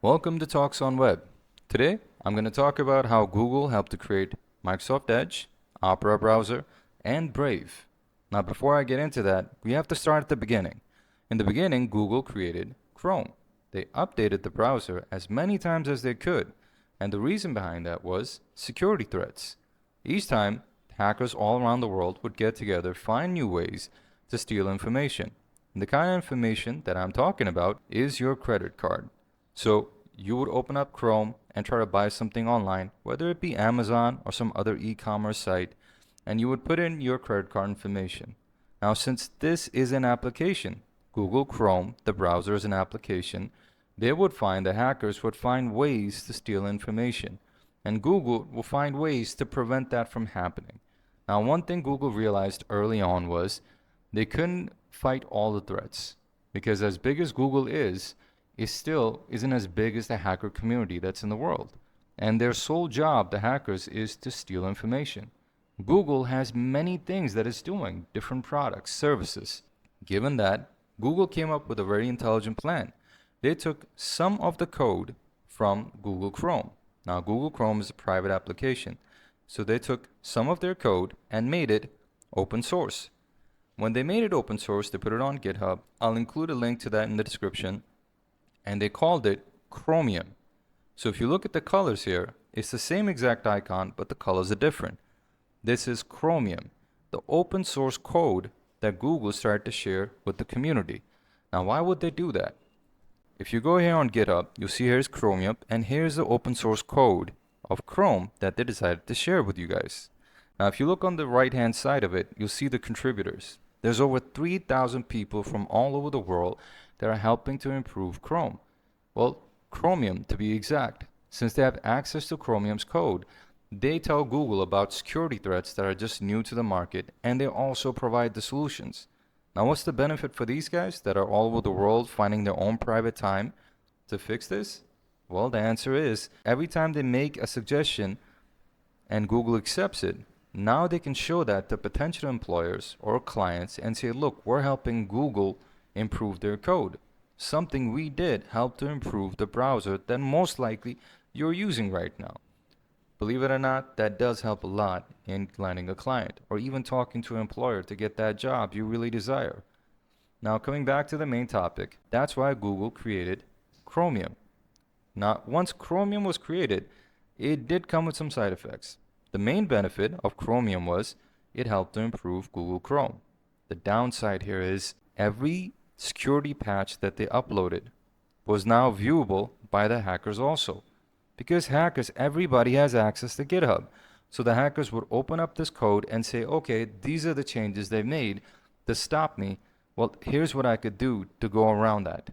Welcome to Talks on Web. Today, I'm going to talk about how Google helped to create Microsoft Edge, Opera browser, and Brave. Now, before I get into that, we have to start at the beginning. In the beginning, Google created Chrome. They updated the browser as many times as they could, and the reason behind that was security threats. Each time, hackers all around the world would get together, find new ways to steal information. And the kind of information that I'm talking about is your credit card. So you would open up Chrome and try to buy something online, whether it be Amazon or some other e-commerce site, and you would put in your credit card information. Now, since this is an application, Google Chrome, the browser is an application, the hackers would find ways to steal information, and Google will find ways to prevent that from happening. Now, one thing Google realized early on was they couldn't fight all the threats, because as big as Google is, it still isn't as big as the hacker community that's in the world. And their sole job, the hackers, is to steal information. Google has many things that it's doing, different products, services. Given that, Google came up with a very intelligent plan. They took some of the code from Google Chrome. Now, Google Chrome is a private application. So they took some of their code and made it open source. When they made it open source, they put it on GitHub. I'll include a link to that in the description. And they called it Chromium. So if you look at the colors here, it's the same exact icon, but the colors are different. This is Chromium, the open source code that Google started to share with the community. Now, why would they do that? If you go here on GitHub, you'll see here's Chromium, and here's the open source code of Chrome that they decided to share with you guys. Now, if you look on the right-hand side of it, you'll see the contributors. There's over 3,000 people from all over the world that are helping to improve Chrome. Well, Chromium to be exact. Since they have access to Chromium's code, they tell Google about security threats that are just new to the market, and they also provide the solutions. Now, what's the benefit for these guys that are all over the world finding their own private time to fix this? Well, the answer is every time they make a suggestion and Google accepts it, now they can show that to potential employers or clients and say, look, we're helping Google improve their code. Something we did helped to improve the browser that most likely you're using right now. Believe it or not, that does help a lot in landing a client or even talking to an employer to get that job you really desire. Now, coming back to the main topic, that's why Google created Chromium. Now, once Chromium was created, it did come with some side effects. The main benefit of Chromium was it helped to improve Google Chrome. The downside here is every security patch that they uploaded was now viewable by the hackers also. Because hackers, everybody has access to GitHub. So the hackers would open up this code and say, okay, these are the changes they made to stop me. Well, here's what I could do to go around that.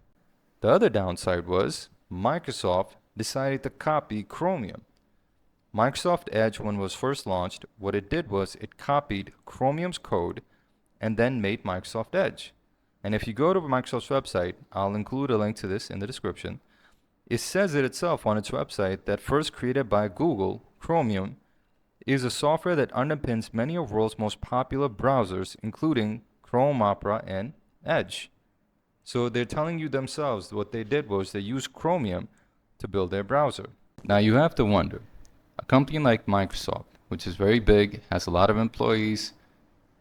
The other downside was Microsoft decided to copy Chromium. Microsoft Edge, when it was first launched, what it did was it copied Chromium's code and then made Microsoft Edge. And if you go to Microsoft's website, I'll include a link to this in the description. It says it itself on its website that first created by Google, Chromium is a software that underpins many of the world's most popular browsers, including Chrome, Opera, and Edge. So they're telling you themselves what they did was they used Chromium to build their browser. Now you have to wonder, a company like Microsoft, which is very big, has a lot of employees,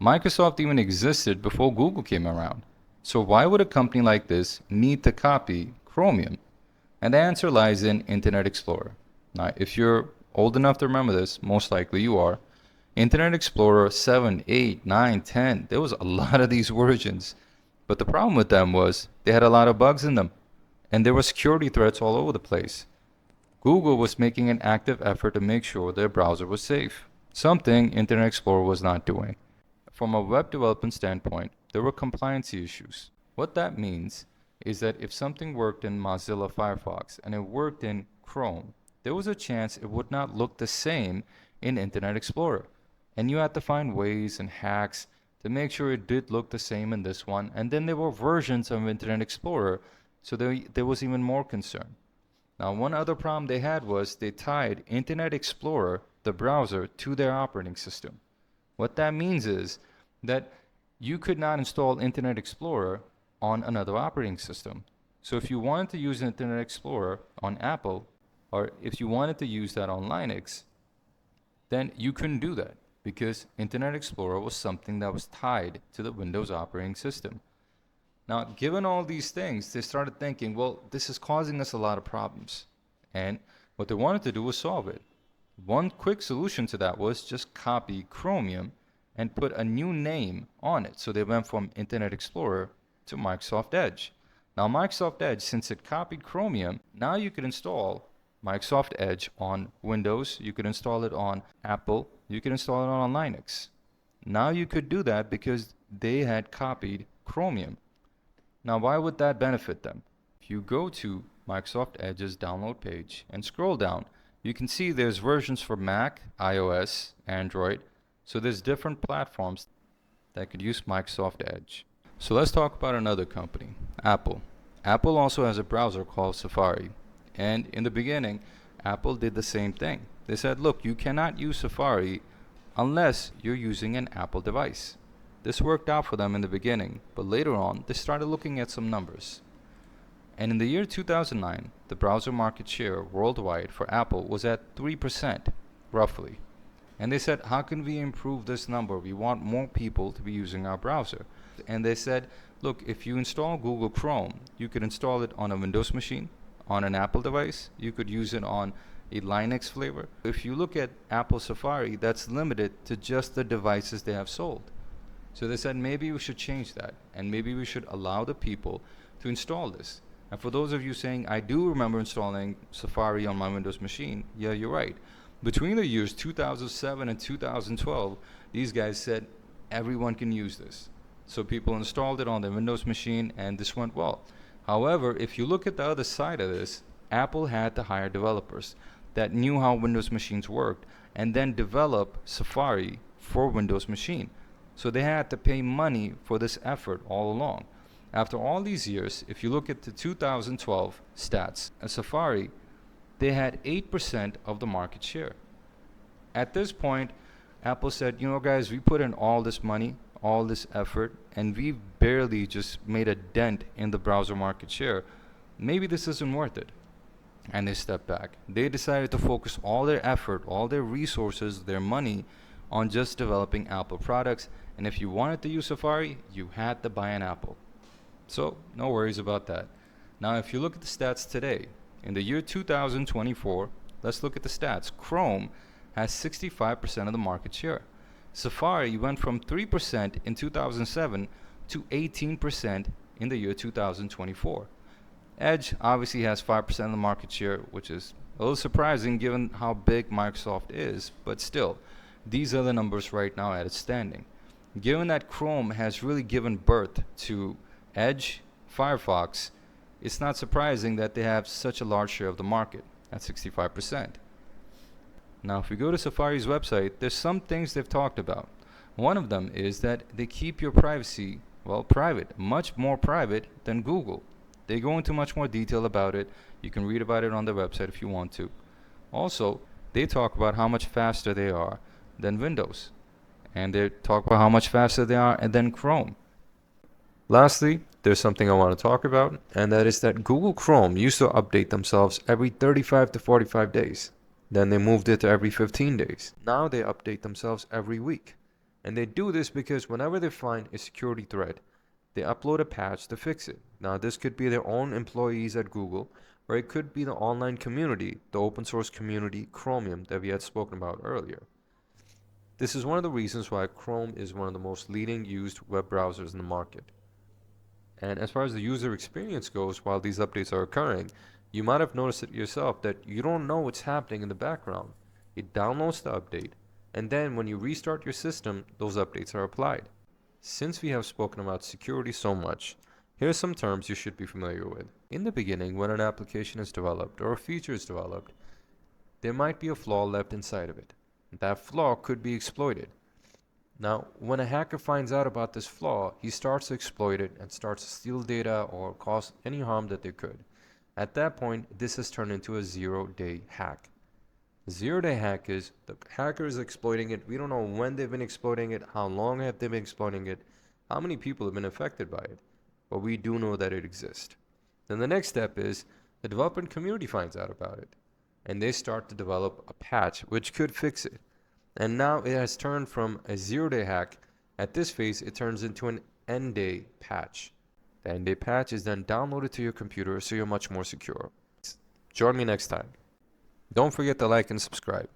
Microsoft even existed before Google came around. So why would a company like this need to copy Chromium? And the answer lies in Internet Explorer. Now, if you're old enough to remember this, most likely you are, Internet Explorer 7, 8, 9, 10, there was a lot of these versions. But the problem with them was they had a lot of bugs in them. And there were security threats all over the place. Google was making an active effort to make sure their browser was safe, something Internet Explorer was not doing. From a web development standpoint, there were compliancy issues. What that means is that if something worked in Mozilla Firefox and it worked in Chrome, there was a chance it would not look the same in Internet Explorer. And you had to find ways and hacks to make sure it did look the same in this one. And then there were versions of Internet Explorer, so there was even more concern. Now, one other problem they had was they tied Internet Explorer, the browser, to their operating system. What that means is that you could not install Internet Explorer on another operating system. So if you wanted to use Internet Explorer on Apple, or if you wanted to use that on Linux, then you couldn't do that because Internet Explorer was something that was tied to the Windows operating system. Now, given all these things, they started thinking, well, this is causing us a lot of problems. And what they wanted to do was solve it. One quick solution to that was just copy Chromium and put a new name on it. So they went from Internet Explorer to Microsoft Edge. Now, Microsoft Edge, since it copied Chromium, now you could install Microsoft Edge on Windows, you could install it on Apple, you could install it on Linux. Now you could do that because they had copied Chromium. Now, why would that benefit them? If you go to Microsoft Edge's download page and scroll down, you can see there's versions for Mac, iOS, Android. So there's different platforms that could use Microsoft Edge. So let's talk about another company, Apple. Apple also has a browser called Safari. And in the beginning, Apple did the same thing. They said, look, you cannot use Safari unless you're using an Apple device. This worked out for them in the beginning, but later on, they started looking at some numbers. And in the year 2009, the browser market share worldwide for Apple was at 3%, roughly. And they said, how can we improve this number? We want more people to be using our browser. And they said, look, if you install Google Chrome, you could install it on a Windows machine, on an Apple device. You could use it on a Linux flavor. If you look at Apple Safari, that's limited to just the devices they have sold. So they said maybe we should change that, and maybe we should allow the people to install this. And for those of you saying, I do remember installing Safari on my Windows machine, yeah, you're right. Between the years 2007 and 2012, these guys said everyone can use this. So people installed it on their Windows machine, and this went well. However, if you look at the other side of this, Apple had to hire developers that knew how Windows machines worked and then develop Safari for Windows machine. So they had to pay money for this effort all along. After all these years, if you look at the 2012 stats, at Safari, they had 8% of the market share. At this point, Apple said, you know, guys, we put in all this money, all this effort, and we barely just made a dent in the browser market share. Maybe this isn't worth it. And they stepped back. They decided to focus all their effort, all their resources, their money on just developing Apple products. And if you wanted to use Safari, you had to buy an Apple. So no worries about that. Now, if you look at the stats today, in the year 2024, let's look at the stats. Chrome has 65% of the market share. Safari went from 3% in 2007 to 18% in the year 2024. Edge obviously has 5% of the market share, which is a little surprising given how big Microsoft is, but still, these are the numbers right now at its standing. Given that Chrome has really given birth to Edge, Firefox, it's not surprising that they have such a large share of the market at 65%. Now, if we go to Safari's website, there's some things they've talked about. One of them is that they keep your privacy, well, private, much more private than Google. They go into much more detail about it. You can read about it on their website if you want to. Also, they talk about how much faster they are than Windows. And they talk about how much faster they are than Chrome. Lastly, there's something I want to talk about, and that is that Google Chrome used to update themselves every 35 to 45 days. Then they moved it to every 15 days. Now they update themselves every week. And they do this because whenever they find a security threat, they upload a patch to fix it. Now, this could be their own employees at Google, or it could be the online community, the open source community Chromium that we had spoken about earlier. This is one of the reasons why Chrome is one of the most leading used web browsers in the market. And as far as the user experience goes, while these updates are occurring, you might have noticed it yourself that you don't know what's happening in the background. It downloads the update, and then when you restart your system, those updates are applied. Since we have spoken about security so much, here are some terms you should be familiar with. In the beginning, when an application is developed or a feature is developed, there might be a flaw left inside of it. That flaw could be exploited. Now, when a hacker finds out about this flaw, he starts to exploit it and starts to steal data or cause any harm that they could. At that point, this has turned into a zero-day hack. Zero-day hack is the hacker is exploiting it. We don't know when they've been exploiting it, how long have they been exploiting it, how many people have been affected by it, but we do know that it exists. Then the next step is the development community finds out about it, and they start to develop a patch which could fix it. And now it has turned from a 0-day hack. At this phase, it turns into an N-day patch. The N-day patch is then downloaded to your computer so you're much more secure. Join me next time. Don't forget to like and subscribe.